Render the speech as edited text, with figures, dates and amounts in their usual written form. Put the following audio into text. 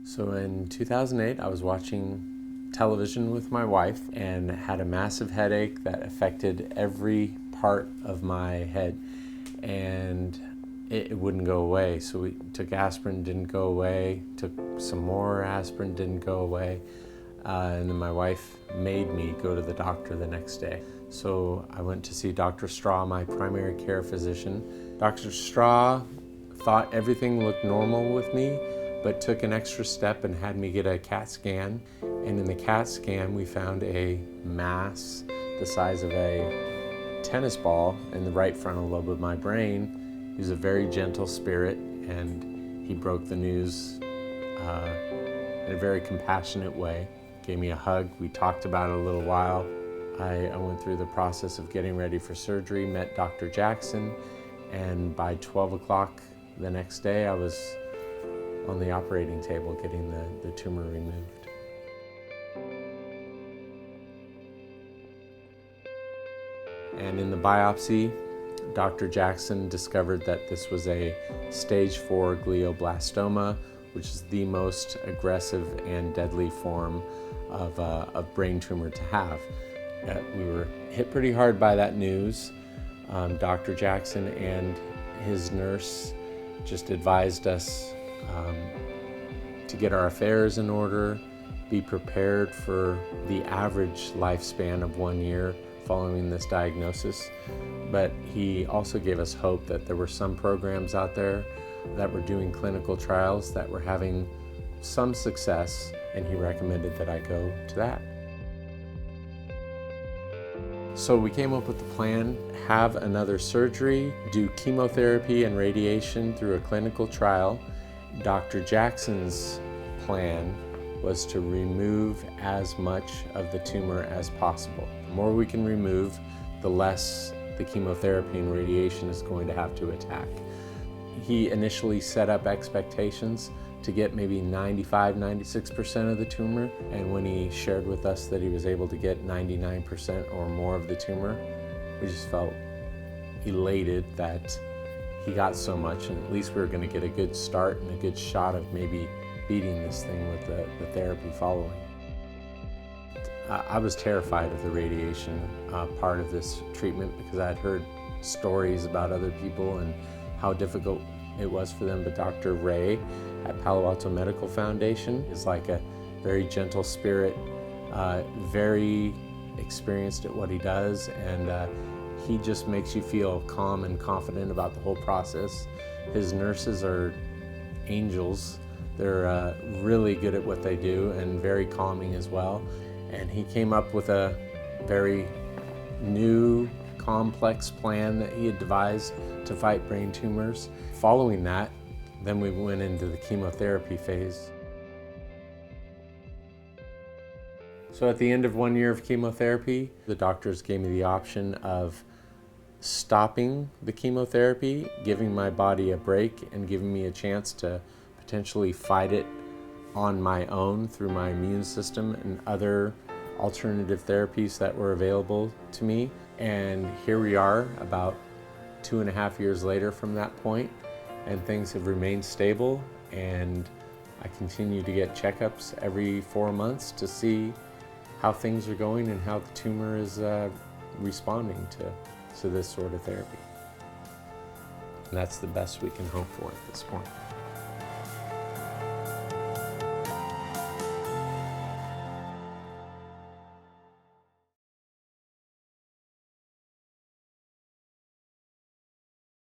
So in 2008, I was watching television with my wife and had a massive headache that affected every part of my head, and it wouldn't go away. So we took aspirin, didn't go away, took some more aspirin, didn't go away, and then my wife made me go to the doctor the next day. So I went to see Dr. Straw, my primary care physician. Dr. Straw thought everything looked normal with me, but took an extra step and had me get a CAT scan. And in the CAT scan, we found a mass the size of a tennis ball in the right frontal lobe of my brain. He was a very gentle spirit, and he broke the news in a very compassionate way. Gave me a hug. We talked about it a little while. I went through the process of getting ready for surgery, met Dr. Jackson, and by 12 o'clock the next day, I was on the operating table getting the tumor removed. And in the biopsy, Dr. Jackson discovered that this was a stage 4 glioblastoma, which is the most aggressive and deadly form of brain tumor to have. We were hit pretty hard by that news. Dr. Jackson and his nurse just advised us to get our affairs in order, be prepared for the average lifespan of 1 year following this diagnosis. But he also gave us hope that there were some programs out there that were doing clinical trials that were having some success, and he recommended that I go to that. So we came up with the plan: have another surgery, do chemotherapy and radiation through a clinical trial. Dr. Jackson's plan was to remove as much of the tumor as possible. The more we can remove, the less the chemotherapy and radiation is going to have to attack. He initially set up expectations to get maybe 95–96% of the tumor, and when he shared with us that he was able to get 99% or more of the tumor, we just felt elated that he got so much, and at least we were going to get a good start and a good shot of maybe beating this thing with the therapy following. I was terrified of the radiation part of this treatment because I had heard stories about other people and how difficult it was for them, but Dr. Ray at Palo Alto Medical Foundation is like a very gentle spirit, very experienced at what he does, and he just makes you feel calm and confident about the whole process. His nurses are angels. They're really good at what they do and very calming as well. And he came up with a very new, complex plan that he had devised to fight brain tumors. Following that, then we went into the chemotherapy phase. So at the end of 1 year of chemotherapy, the doctors gave me the option of stopping the chemotherapy, giving my body a break, and giving me a chance to potentially fight it on my own through my immune system and other alternative therapies that were available to me. And here we are about 2.5 years later from that point, and things have remained stable, and I continue to get checkups every 4 months to see how things are going and how the tumor is responding to this sort of therapy. And that's the best we can hope for at this point.